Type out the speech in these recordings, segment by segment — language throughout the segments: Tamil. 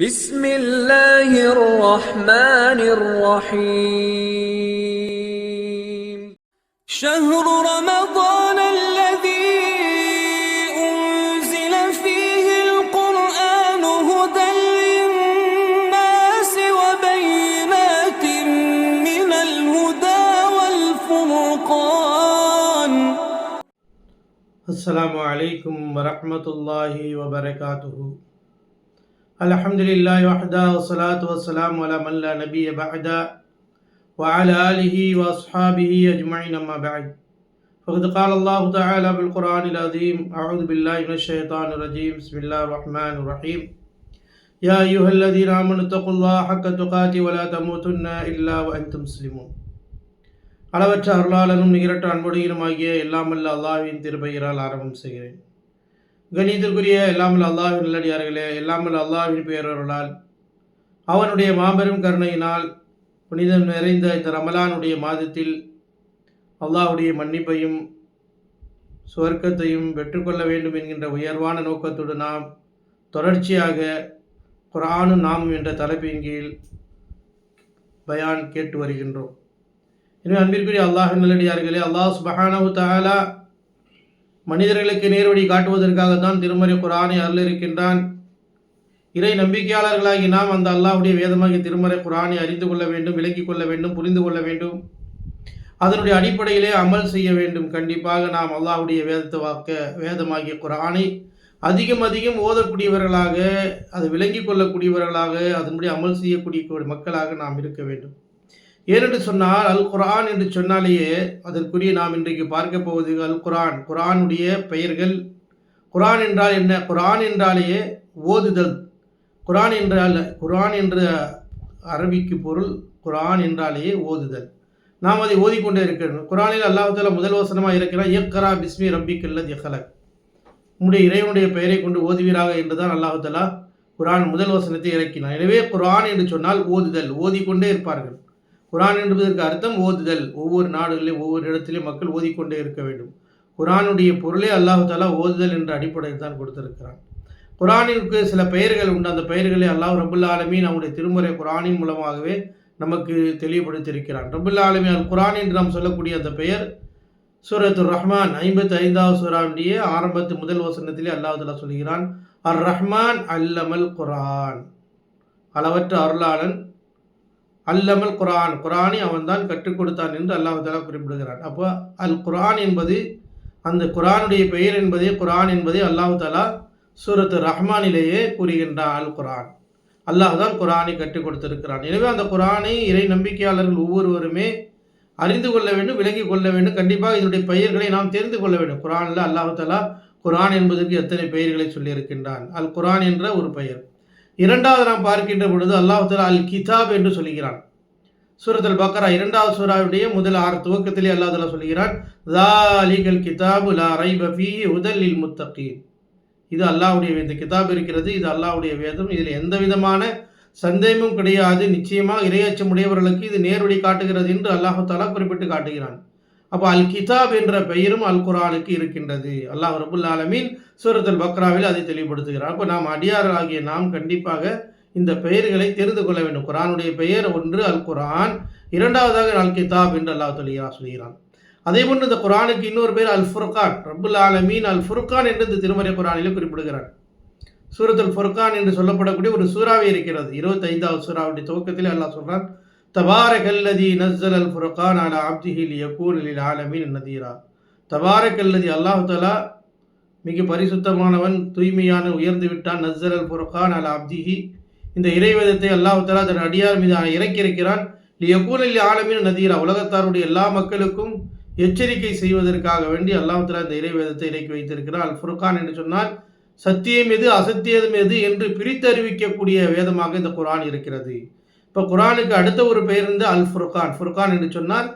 بسم الله الرحمن الرحيم شهر رمضان الذي أنزل فيه القرآن هدى للناس وبينات من الهدى والفرقان السلام عليكم ورحمة الله وبركاته. الحمد لله وحده والصلاة والسلام على من لا نبي بعده وعلى آله وأصحابه أجمعين أما بعد فقد قال الله تعالى بالقرآن العظيم أعوذ بالله من الشيطان الرجيم بسم الله الرحمن الرحيم يا أيها الذين آمنوا اتقوا الله حق تقاته ولا تموتن إلا وأنتم مسلمون. அளவற்ற அருளாளனும் நிகரற்ற அன்புடையனுமாகிய எல்லாமல்ல அல்லாஹ்வின் திருப்பெயரால் ஆரம்பம் செய்கிறேன். கணிதத்திற்குரிய எல்லாமல் அல்லாஹ்வின் நல்லடியார்களே, எல்லாமல் அல்லாஹ்வின் பேரருளால் அவனுடைய மாபெரும் கருணையினால் புனிதம் நிறைந்த இந்த ரமலானுடைய மாதத்தில் அல்லாஹ்வுடைய மன்னிப்பையும் சுவர்க்கத்தையும் பெற்றுக்கொள்ள வேண்டும் என்கின்ற உயர்வான நோக்கத்துடன் நாம் தொடர்ச்சியாக குர்ஆனும் நாமும் என்ற தலைப்பின் கீழ் பயான் கேட்டு வருகின்றோம். எனவே அன்பிற்குரிய அல்லாஹ்வின் நல்லடியார்களே, அல்லாஹ் சுப்ஹானஹு தஆலா மனிதர்களுக்கு நேர்வழி காட்டுவதற்காகத்தான் திருமறை குர்ஆனை அருளியிருக்கின்றான். இறை நம்பிக்கையாளர்களாகி நாம் அந்த அல்லாஹ்வுடைய வேதமாகிய திருமறை குர்ஆனை அறிந்து கொள்ள வேண்டும், விளங்கிக் கொள்ள வேண்டும், புரிந்து கொள்ள வேண்டும். அதனுடைய அடிப்படையிலே அமல் செய்ய வேண்டும். கண்டிப்பாக நாம் அல்லாஹ்வுடைய வேதமாகிய குர்ஆனை அதிகம் ஓதக்கூடியவர்களாக, அதை விளங்கிக் கொள்ளக்கூடியவர்களாக, அதனுடைய அமல் செய்யக்கூடிய மக்களாக நாம் இருக்க வேண்டும். ஏனென்று சொன்னால் அல் குர்ஆன் என்று சொன்னாலேயே அதற்குரிய நாம் இன்றைக்கு பார்க்க போவது அல் குர்ஆன், குர்ஆனுடைய பெயர்கள். குர்ஆன் என்றால் என்ன? குர்ஆன் என்றாலேயே ஓதுதல். குர்ஆன் என்ற அரபிக்கு பொருள் குர்ஆன் என்றாலேயே ஓதுதல். நாம் அதை ஓதிக்கொண்டே இருக்கிறோம். குர்ஆனில் அல்லாஹ் தஆலா முதல் வசனமாக இருக்கிறார், இக்ரா பிஸ்மி ரப்பிக்கல்லதி ஹலக், உம்முடைய இறைவனுடைய பெயரை கொண்டு ஓதுவீராக என்றுதான் அல்லாஹ் தஆலா குர்ஆன் முதல் வசனத்தை இறக்கினார். எனவே குர்ஆன் என்று சொன்னால் ஓதுதல், ஓதிக்கொண்டே இருப்பார்கள். குர்ஆன் என்பதற்கு அர்த்தம் ஓதுதல். ஒவ்வொரு நாடுகளிலும் ஒவ்வொரு இடத்திலும் மக்கள் ஓதிக்கொண்டே இருக்க வேண்டும். குர்ஆனுடைய பொருளே அல்லாஹ் தஆலா ஓதுதல் என்ற அடிப்படையில் தான் கொடுத்திருக்கிறான். குர்ஆனிற்கு சில பெயர்கள் உண்டு. அந்த பெயர்களை அல்லாஹ் ரப்புல் ஆலமீன் நம்முடைய திருமறை குர்ஆனின் மூலமாகவே நமக்கு தெளிவுபடுத்தியிருக்கிறான். ரப்புல் ஆலமீன் அல் குர்ஆன் என்று நாம் சொல்லக்கூடிய அந்த பெயர் சூரத்துர் ரஹ்மான் 55வது சூராவுடைய ஆரம்பத்து முதல் வசனத்திலே அல்லாஹ் தஆலா சொல்கிறான், அர் ரஹ்மான் அல்லமல் குர்ஆன், அளவற்ற அருளாளன், அல்லமல் குர்ஆன், குர்ஆனை அவன்தான் கற்றுக் கொடுத்தான் என்று அல்லாஹ் தஆலா குறிப்பிடுகிறான். அப்போ அல் குர்ஆன் என்பது, அந்த குர்ஆனுடைய பெயர் என்பதே, குர்ஆன் என்பதே அல்லாஹ் தஆலா சூரத்து ரஹ்மானிலேயே கூறுகின்றான். அல் குர்ஆன், அல்லாஹ் தான் குர்ஆனை கற்றுக் கொடுத்திருக்கிறான். எனவே அந்த குர்ஆனை இறை நம்பிக்கையாளர்கள் ஒவ்வொருவருமே அறிந்து கொள்ள வேண்டும், விளங்கிக் கொள்ள வேண்டும். கண்டிப்பாக இதனுடைய பெயர்களை நாம் தெரிந்து கொள்ள வேண்டும். குர்ஆனில் அல்லாஹ் தஆலா குர்ஆன் என்பதற்கு எத்தனை பெயர்களை சொல்லியிருக்கின்றான். அல் குர்ஆன் என்ற ஒரு பெயர். இரண்டாவது நாம் பார்க்கின்ற பொழுது அல்லாஹ் தஆலா அல் கிதாப் என்று சொல்கிறான். சூரத்துல் பக்ரா 2வது சூராவுடைய முதல் 6 துவக்கத்திலே அல்லாஹ் தஆலா சொல்கிறான், ஸாலிகல் கிதாபு லா ரைப ஃபீஹி ஹுதல் லில் முத்தகீன், இது அல்லாஹ்வுடைய இந்த கிதாப் இருக்கிறது, இது அல்லாஹ்வுடைய வேதம், இதில் எந்த விதமான சந்தேகமும் கிடையாது, நிச்சயமாக இறையச்சம் உடையவர்களுக்கு இது நேர்வழி காட்டுகிறது என்று அல்லாஹ் தஆலா குறிப்பிட்டு காட்டுகிறான். அப்போ அல் கிதாப் என்ற பெயரும் அல் குர்ஆனுக்கு இருக்கின்றது. அல்லாஹ் ரப்புல் ஆலமீன் சூரத்துல் பக்ராவில் அதை தெளிவுபடுத்துகிறார். அப்போ நாம் அடியார்களாகிய நாம் கண்டிப்பாக இந்த பெயர்களை தெரிந்து கொள்ள வேண்டும். குர்ஆனுடைய பெயர் ஒன்று அல் குர்ஆன், இரண்டாவதாக அல் கிதாப் என்று அல்லாஹ் சொல்கிறான். அதே போன்று இந்த குர்ஆனுக்கு இன்னொரு பேர் அல் ஃபுர்கான். ரப்புல் ஆலமீன் அல் ஃபுர்கான் என்று இந்த திருமறை குர்ஆனிலே குறிப்பிடுகிறார். சூரத்துல் ஃபுர்கான் என்று சொல்லப்படக்கூடிய ஒரு சூறாவே இருக்கிறது. 25வது சூறாவுடைய துவக்கத்திலே அல்லாஹ் சொல்றான், தபாரகல்லதி நஸ்ஸலல் ஃபுர்கான் அலா அப்திஹி லியகூன லில் ஆலமீன் நதீரா. தபாரகல்லதி, அல்லாஹ் தஆலா மிக பரிசுத்தமானவன், தூய்மையான, உயர்ந்து விட்டான். நஸ்ஸலல் ஃபுர்கான் அலா அப்திஹி, இந்த இறைவேதத்தை அல்லாஹ் தஆலா தன் அடியார் மீது இறக்கியிருக்கிறான். லியகூன லில் ஆலமீன் நதீரா, உலகத்தாருடைய எல்லா மக்களுக்கும் எச்சரிக்கை செய்வதற்காக வேண்டி அல்லாஹ் தஆலா இந்த இறைவேதத்தை இறக்கி வைத்திருக்கிறார். அல் ஃபுர்கான் என்று சொன்னால் சத்தியம் எது அசத்தியம் எது என்று பிரித்தறிவிக்கக்கூடிய வேதமாக இந்த குர்ஆன் இருக்கிறது. இப்போ குர்ஆனுக்கு அடுத்த ஒரு பெயர் இருந்து அல் ஃபுர்கான். ஃபுர்கான் என்று சொன்னால்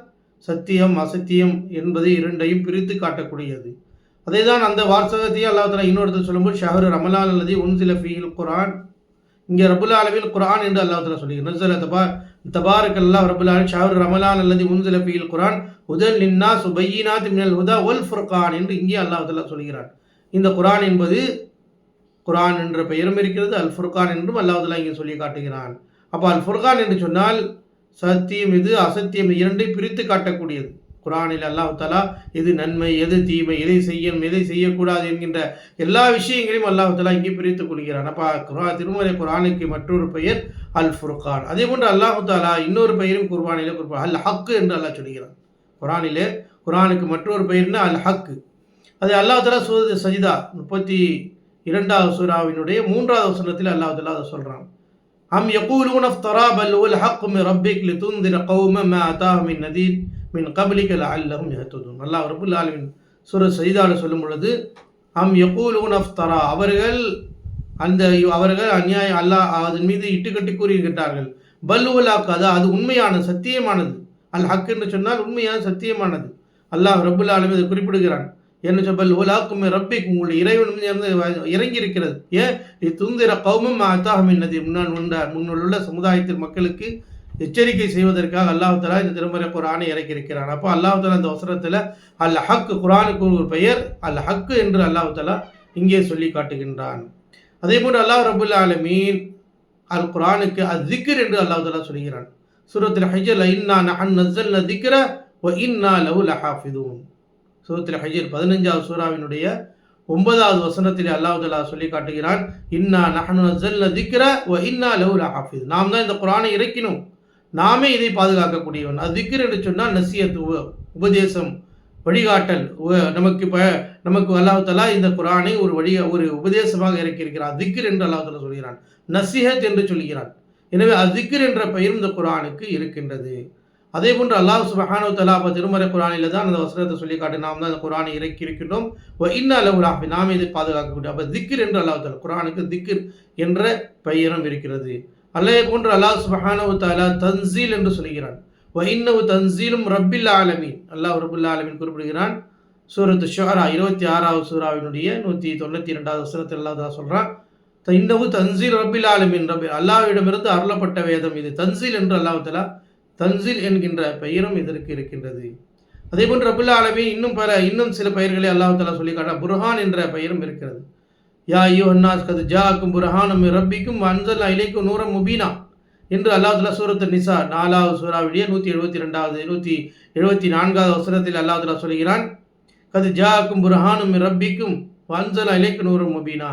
சத்தியம் அசத்தியம் என்பதை இரண்டையும் பிரித்து காட்டக்கூடியது. அதே தான் அந்த வாசகத்தையே அல்லாஹ் தஆலா இன்னொருத்தர் சொல்லும்போது ஷஹ்ரு ரமலான் அல்லதி உன்சில ஃபீஹில் குர்ஆன், இங்கே ரப்புல் ஆலமீன் குர்ஆன் என்று அல்லாஹ் தஆலா சொல்கிறார். நஸல தபாரக்கல்லாஹு ரப்புல் ஆலமீன் ஷஹ்ரு ரமலான் அல்லதி உன்சில ஃபீஹில் குர்ஆன் ஹுதல் லின்னாஸ் வபையினாத்தின் மினல் ஹுதா வல் ஃபுர்கான் என்று இங்கே அல்லாஹ் தஆலா சொல்கிறார். இந்த குர்ஆன் என்பது குர்ஆன் என்ற பெயரும் இருக்கிறது, அல் ஃபுர்கான் என்றும் அல்லாஹ் தஆலா இங்கே சொல்லி காட்டுகிறான். அப்போ அல் ஃபுர்கான் என்று சொன்னால் சத்தியம் இது அசத்தியம் இரண்டை பிரித்து காட்டக்கூடியது. குர்ஆனில் அல்லாஹ் தஆலா எது நன்மை எது தீமை, எதை செய்யணும் எதை செய்யக்கூடாது என்கின்ற எல்லா விஷயங்களையும் அல்லாஹ் தஆலா இங்கே பிரித்துக் கொள்கிறான். அப்போ திருமறை குர்ஆனுக்கு மற்றொரு பெயர் அல் ஃபுர்கான். அதே போன்று அல்லாஹ் தஆலா இன்னொரு பெயரும் குர்ஆனிலே குறிப்பாக அல் ஹக் என்று அல்லாஹ் சொல்கிறான். குர்ஆனிலே குர்ஆனுக்கு மற்றொரு பெயர்னா அல் ஹக். அது அல்லாஹ் தஆலா சூரத்து சஜிதா 32வது சூராவினுடைய 3வது வசனத்தில் அல்லாஹ் தஆலா அதை சொல்றான். அம் யகூலூன இஃப்தரா பல் ஹுவல் ஹக் மின் ரப்பிக் லிதுன்திர கௌமன் மா அதாஹும் மின் நதீர் மின் கப்லிக லஅல்லஹும் யஹ்ததூன். அல்லாஹ் ரப்பல் ஆலமீன் சூரத் சஜிதால சொல்லும் பொழுது அம் யகூலூன இஃப்தரா அவர்கள் அநியாயம் அல்லாஹ் அதன் மீது இட்டுக்கட்டி கூறுகின்றார்கள். பல் ஹுவல் ஹக் அது உண்மையான சத்தியமானது. அல் ஹக் என்று சொன்னால் உண்மையான சத்தியமானது. அல்லாஹ் ரப்பல் ஆலமீன் அதை குறிப்பிடுகிறான். என்ன சொல்லல் உலாக்கும் ரப்பிக் உங்களுடைய இறைவன் இறங்கி இருக்கிறது. ஏன் துந்திர கௌமம் அத்தாஹமின் நதி முன்னுள்ள சமுதாயத்தின் மக்களுக்கு எச்சரிக்கை செய்வதற்காக அல்லாஹ் தஆலா இந்த திருமறை குர்ஆனை இறக்கி இருக்கிறான். அப்போ அல்லாஹ் தஆலா இந்த வசனத்தில் அல் ஹக் குர்ஆனுக்கு ஒரு பெயர் அல் ஹக் என்று அல்லாஹ் தஆலா இங்கே சொல்லி காட்டுகின்றான். அதே போன்று அல்லாஹ் ரப்பல் ஆலமீன் அல் குர்ஆனுக்கு அஸ்ஸிக்ர் என்று அல்லாஹ் தஆலா சொல்கிறான். சூரத்துல் ஹஜ்ர் இன்னா நஹ்னு நஸல்னா ஸிக்ர வ இன்னா லஹு லஹாஃபிதூன். சூரத்துல் ஹஜ்ர் 15வது சூராவினுடைய 9வது வசனத்தில் அல்லாஹ் தஆலா சொல்லி காட்டுகிறான். இன்னா நஹ்னு நஸல்னா ஸிக்ர வ இன்னா லஹு லஹாஃபிதூன். நாம் தான் இந்த குர்ஆனை இறக்கினோம், நாமே இதை பாதுகாக்கக்கூடியவன். அது திக்ர் என்று சொன்னால் நசியத் உபதேசம் வழிகாட்டல். நமக்கு அல்லாஹ் தஆலா இந்த குர்ஆனை ஒரு உபதேசமாக இறக்கியிருக்கிறார். திக்ர் என்று அல்லாஹ் தஆலா சொல்கிறான், நசிஹத் என்று சொல்கிறான். எனவே அஸ்ஸிக்ர் என்ற பெயர் இந்த குர்ஆனுக்கு இருக்கின்றது. அதே போன்று அல்லாஹ் சுப்ஹானஹு வ தஆலா திருமறை குர்ஆனில் தான் அந்த வசனத்தை சொல்லி காட்டி நாம் தான் அந்த குர்ஆனை இறக்கி இருக்கின்றோம். வ இன்னா லஹு லஹாஃபிதூன், நாமே இதை பாதுகாக்கக்கூடிய. அப்போ திக்ர் என்று அல்லாஹ் தஆலா குர்ஆனுக்கு திக்ர் என்ற பெயரும் இருக்கிறது. அதே போன்று அல்லாஹ் சுப்ஹானஹு வ தஆலா தன்சீல் என்று சொல்கிறான். வ இன்னஹு தன்சீலும் ரப்பில் ஆலமீன். அல்லாஹ் ரப்புல் ஆலமீன் குறிப்பிடுகிறான். சூரத்து ஷுஆரா 26வது சூராவினுடைய 192வது வசனத்தில் அல்லாஹ் தஆலா சொல்றான், இன்னஹு தன்சீல் ரப்பில் ஆலமீன், அல்லாஹ்விடமிருந்து அருளப்பட்ட வேதம் இது. தன்சீல் என்று அல்லாஹ் தஆலா தன்சீல் என்கின்ற பெயரும் இதற்கு இருக்கின்றது. அதே போன்று ரப்புல் ஆலமீன் இன்னும் சில பெயர்களை அல்லாஹ் தஆலா சொல்லி காட்டுறான். புர்ஹான் என்ற பெயரும் இருக்கிறது. யா அய்யுஹன்னாஸ் கத் ஜாஅக்கும் புர்ஹானும் மின் ரப்பிக்கும் வ அன்ஸல்னா இலைக்கும் நூரம் முபீனா என்று அல்லாஹ் தஆலா சூரத்து நிசா 4வது சூராவுடைய 172வது 174வது வசனத்தில் அல்லாஹ் தஆலா சொல்கிறான். கத் ஜாஅக்கும் புர்ஹானும் மின் ரப்பிக்கும் வ அன்ஸல்னா இலைக்கும் நூரம் முபீனா.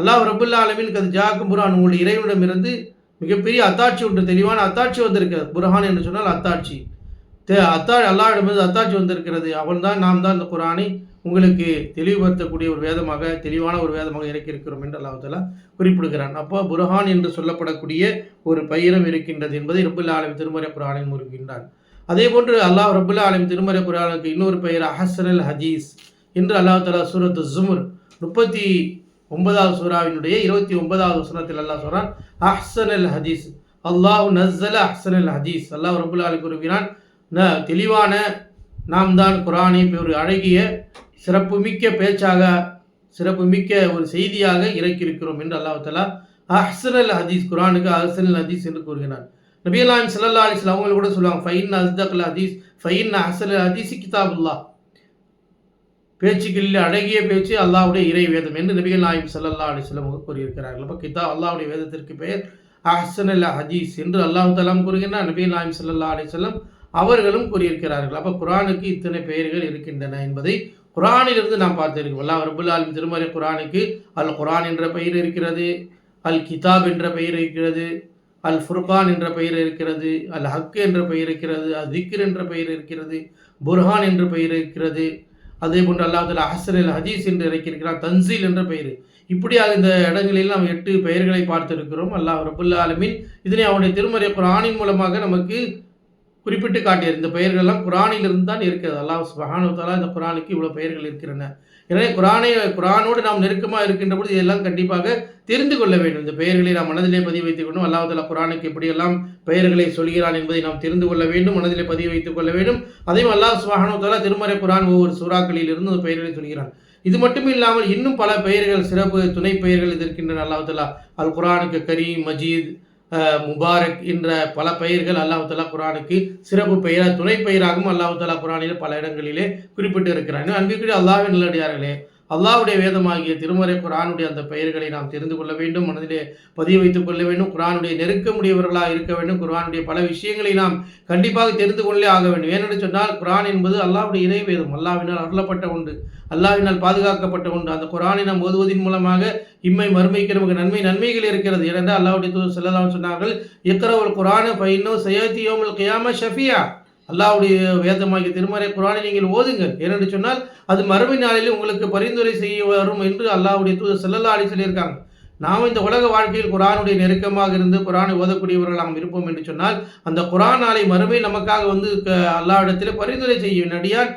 அல்லாஹ் ரப்புல் ஆலமீன் கத் ஜாஅக்கும் புர்ஹான், உங்களுடைய இறைவனிடமிருந்து மிகப்பெரிய அத்தாட்சி ஒன்று, தெளிவான அத்தாட்சி வந்திருக்கிறது. புர்ஹான் என்று சொன்னால் அத்தாட்சி. அல்லாஹ்விடமிருந்து அத்தாட்சி வந்திருக்கிறது. நாம் தான் இந்த குர்ஆனை உங்களுக்கு தெளிவுபடுத்தக்கூடிய ஒரு வேதமாக, தெளிவான ஒரு வேதமாக இறக்கியிருக்கிறோம் என்று அல்லாஹ் தஆலா குறிப்பிடுகிறான். அப்போ புர்ஹான் என்று சொல்லப்படக்கூடிய ஒரு பெயரும் இருக்கின்றது என்பதை ரப்புல் ஆலமீன் திருமறை குர்ஆனில் முறுகின்றான். அதே போன்று அல்லாஹ் ரப்புல் ஆலமீன் திருமறை குர்ஆனுக்கு இன்னொரு பெயர் அஹ்ஸனுல் ஹதீஸ் என்று அல்லாஹ் தஆலா சூரத்து ஸுமர் 39வது சூராவினுடைய 29வது வசனத்தில் அல்லாஹ் சொல்றான், அஹ்ஸனுல் ஹதீஸ் அல்லாஹ் நஸ்ஸல அஹ்ஸனுல் ஹதீஸ். அல்லாஹ் ரப்புல் ஆலமீன் கூறுகிறான், தெளிவான நாம் தான் குர்ஆனை ஒரு அழகிய சிறப்புமிக்க பேச்சாக, சிறப்புமிக்க ஒரு செய்தியாக இறக்கியிருக்கிறோம் என்று அல்லாஹ் தஆலா அஹ்ஸனுல் ஹதீஸ், குர்ஆனுக்கு அஹ்ஸனுல் ஹதீஸ் என்று கூறுகிறான். நபிகள் நாயகம் ஸல்லல்லாஹு அலைஹி வஸல்லம் அவங்க கூட சொல்லுவாங்க, ஃபைன் அஸ்தகுல் ஹதீஸ் ஃபைன் அஹ்ஸனுல் ஹதீஸ் கிதாபுல்லாஹ். பேச்சுக்களில் அழகிய பேச்சு அல்லாஹ்வுடைய இறை வேதம் என்று நபிகள் நாயகம் ஸல்லல்லாஹு அலைஹி வஸல்லம் கூறியிருக்கிறார்கள். அப்போ அல்லாஹ்வுடைய வேதத்திற்கு பெயர் அஹ்ஸனுல் ஹதீஸ் என்று அல்லாஹ் தஆலா கூறுகிறார். நபிகள் நாயகம் ஸல்லல்லாஹு அலைஹி வஸல்லம் அவர்களும் கூறியிருக்கிறார்கள். அப்போ குர்ஆனுக்கு இத்தனை பெயர்கள் இருக்கின்றன என்பதை குர்ஆனிலிருந்து நாம் பார்த்திருக்கோம். அல்லாஹ் ரப்புல் ஆலமீன் திருமறை குர்ஆனுக்கு அல் குர்ஆன் என்ற பெயர் இருக்கிறது, அல் கிதாப் என்ற பெயர் இருக்கிறது, அல் ஃபுர்கான் என்ற பெயர் இருக்கிறது, அல் ஹக் என்ற பெயர் இருக்கிறது, அஸ்ஸிக்ர் என்ற பெயர் இருக்கிறது, புர்ஹான் என்ற பெயர் இருக்கிறது. அதே போன்று அல்லாஹ் தஆலா அஹ்ஸனுல் ஹதீஸ் என்று இறக்கியிருக்கிறான், தன்சீல் என்ற பெயர். இப்படியாக இந்த இடங்களில் நாம் 8 பெயர்களை பார்த்திருக்கிறோம். அல்லாஹ் ரப்புல் ஆலமீன் இதனை அவனுடைய திருமறை குர்ஆனின் மூலமாக நமக்கு குறிப்பிட்டு காட்டியது. இந்த பெயர்கள்லாம் குர்ஆனிலிருந்து தான் இருக்கிறது. அல்லாஹ் சுப்ஹானஹு வ தஆலா இந்த குர்ஆனுக்கு இவ்வளவு பெயர்கள் இருக்கின்றன. எனவே குர்ஆனோடு நாம் நெருக்கமாக இருக்கின்ற பொழுது இதெல்லாம் கண்டிப்பாக தெரிந்து கொள்ள வேண்டும். இந்த பெயர்களை நாம் மனதிலே பதிவு வைத்துக் கொண்டு அல்லாஹ் தஆலா குர்ஆனுக்கு எப்படியெல்லாம் பெயர்களை சொல்கிறான் என்பதை நாம் தெரிந்து கொள்ள வேண்டும், மனதிலே பதிவு வைத்துக் கொள்ள வேண்டும். அதையும் அல்லாஹ் சுப்ஹானஹு வ தஆலா திருமறை குர்ஆன் ஒவ்வொரு சூறாக்களில் இருந்து அந்த பெயர்களை சொல்கிறான். இது மட்டும் இல்லாமல் இன்னும் பல பெயர்கள், சிறப்பு துணை பெயர்கள் இருக்கின்றன. அல்லாஹ் தஆலா அல் குர்ஆனுக்கு கரீம், மஜீத், முபாரக் என்ற பல பெயர்கள் அல்லாஹ் தஆலா குர்ஆனுக்கு சிறப்பு பெயர், துணை பெயராகவும் அல்லாஹ் தஆலா குர்ஆனில் பல இடங்களிலே குறிப்பிட்டு இருக்கிறார். அன்பிற்குரிய அல்லாஹ்வின் நல்லடியார்களே, அல்லாஹ்வுடைய வேதமாகிய திருமறை குர்ஆனுடைய அந்த பெயர்களை நாம் தெரிந்து கொள்ள வேண்டும், மனதிலே பதிய வைத்துக் கொள்ள வேண்டும். குர்ஆனுடைய நெருக்கமுடையவர்களாக இருக்க வேண்டும். குர்ஆனுடைய பல விஷயங்களை நாம் கண்டிப்பாக தெரிந்து கொள்ளே ஆக வேண்டும். ஏனென்று சொன்னால் குர்ஆன் என்பது அல்லாஹ்வுடைய இறை வேதம், அல்லாஹ்வினால் அருளப்பட்ட ஒன்று, அல்லாஹ்வினால் பாதுகாக்கப்பட்ட ஒன்று. அந்த குர்ஆனை நாம் ஓதுவதின் மூலமாக இம்மை மறுமைக்கு நமக்கு நன்மைகள் இருக்கிறது. ஏனென்றால் அல்லாஹ்வுடைய தூதர் ஸல்லல்லாஹு அலைஹி சொன்னார்கள், இக்ரவுல் குர்ஆன ஃபஇன்னஹு சயஅதி யௌமுல் கியாமah ஷஃபியா. அல்லாஹ்வுடைய வேதமாகிய திருமறை குர்ஆனை நீங்கள் ஓதுங்கள், ஏனென்று சொன்னால் அது மறுமை நாளில் உங்களுக்கு பரிந்துரை செய்ய வரும் என்று அல்லாஹ்வுடைய தூதர் ஸல்லல்லாஹு அலைஹி சொல்லியிருக்காங்க. நாம் இந்த உலக வாழ்க்கையில் குர்ஆனுடைய நெருக்கமாக இருந்து குர்ஆனை ஓதக்கூடியவர்கள் நாம் இருப்போம் என்று சொன்னால், அந்த குர்ஆன் நாளை மறுமை நமக்காக வந்து அல்லாஹ்விடத்தில் பரிந்துரை செய்யும். நடியான்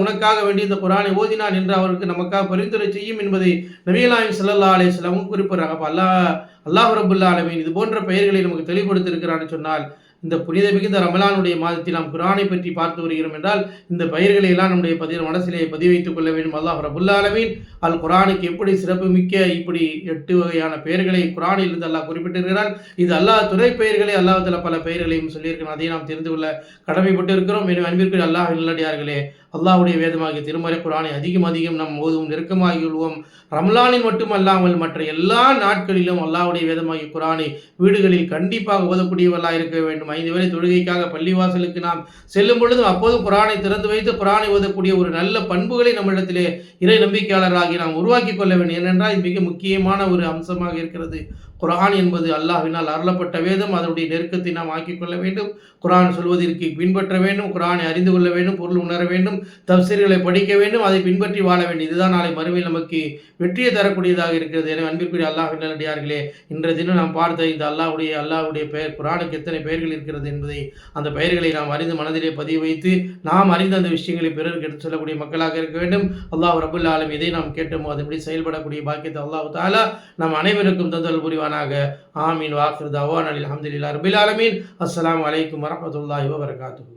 உனக்காக வேண்டி இந்த குர்ஆனை ஓதினான் என்று அவருக்கு நமக்காக பரிந்துரை செய்யும் என்பதை நபிகள் நாயகம் ஸல்லல்லாஹு அலைஹி வஸல்லம் குறிப்பிடுறாங்க. அப்போ அல்லாஹ் ரப்புல் ஆலமீன் இது போன்ற பெயர்களை நமக்கு தெளிவுபடுத்தியிருக்கிறான்னு சொன்னால், இந்த புனித மிகுந்த ரமலானுடைய மாதத்தில் நாம் குர்ஆனை பற்றி பார்த்து வருகிறோம் என்றால், இந்த பெயர்களை எல்லாம் நம்முடைய மனசிலே பதிவு வைத்துக் கொள்ள வேண்டும். அல்லாஹ் ரப்புல் ஆலமீன் அல் குர்ஆனுக்கு எப்படி சிறப்பு மிக்க இப்படி 8 வகையான பெயர்களை குர்ஆனில் இருந்து அல்லாஹ் குறிப்பிட்டிருக்கிறான். இது அல்லாஹ் துணை பெயர்களை அல்லாஹ் தஆலா பல பெயர்களையும் சொல்லியிருக்கிறான். அதை நாம் தெரிந்து கொள்ள கடமைப்பட்டு இருக்கிறோம். எனவே அன்பிற்குரிய அல்லாஹ் நல்லடியார்களே, அல்லாஹ்வுடைய வேதமாகிய திருமறை குர்ஆனை அதிகம் நாம் ஓதுவோம், நெருக்கமாகி கொள்வோம். ரமலானில் மட்டுமல்லாமல் மற்ற எல்லா நாட்களிலும் அல்லாஹ்வுடைய வேதமாகிய குர்ஆனை வீடுகளில் கண்டிப்பாக ஓதக்கூடியவர்களாக இருக்க வேண்டும். 5 வேளை தொழுகைக்காக பள்ளிவாசலுக்கு நாம் செல்லும் பொழுதும் அப்போதும் குர்ஆனை திறந்து வைத்து குர்ஆனை ஓதக்கூடிய ஒரு நல்ல பண்புகளை நம்மிடத்திலே இறை நம்பிக்கையாளராகி நாம் உருவாக்கி கொள்ள வேண்டும். ஏனென்றால் இது மிக முக்கியமான ஒரு அம்சமாக இருக்கிறது. குர்ஆன் என்பது அல்லாஹ்வினால் அருளப்பட்ட வேதம். அதனுடைய நெருக்கத்தை நாம் ஆக்கிக் கொள்ள வேண்டும். குர்ஆன் சொல்வதற்கு பின்பற்ற வேண்டும், குர்ஆனை அறிந்து கொள்ள வேண்டும், பொருள் உணர வேண்டும், தஃசீர்களை படிக்க வேண்டும், அதை பின்பற்றி வாழ வேண்டும். இதுதான் நாளை மறுமையில் நமக்கு வெற்றியை தரக்கூடியதாக இருக்கிறது. எனவே அன்பிற்குரிய அல்லாஹ்வின் நல்லடியார்களே, இன்றைய தினம் நாம் பார்த்த இந்த அல்லாஹ்வுடைய பெயர் குர்ஆனுக்கு எத்தனை பெயர்கள் இருக்கிறது என்பதை, அந்த பெயர்களை நாம் அறிந்து மனதிலே பதிவு வைத்து நாம் அறிந்த அந்த விஷயங்களை பிறருக்கு எடுத்து சொல்லக்கூடிய மக்களாக இருக்க வேண்டும். அல்லாஹ் ரப்புல் ஆலமீன் இதை நாம் கேட்டோமோ அதன்படி செயல்படக்கூடிய பாக்கியத்தை அல்லாஹ் தஆலா நாம் அனைவருக்கும் தந்தல் புரிவானாக. ஆமீன். வாகிர் தஅவானா அல்ஹம்துலில்லாஹி ரப்பில் ஆலமீன். அஸ்ஸலாமு அலைக்கும் வரஹ்மத்துல்லாஹி வபரகாத்துஹு.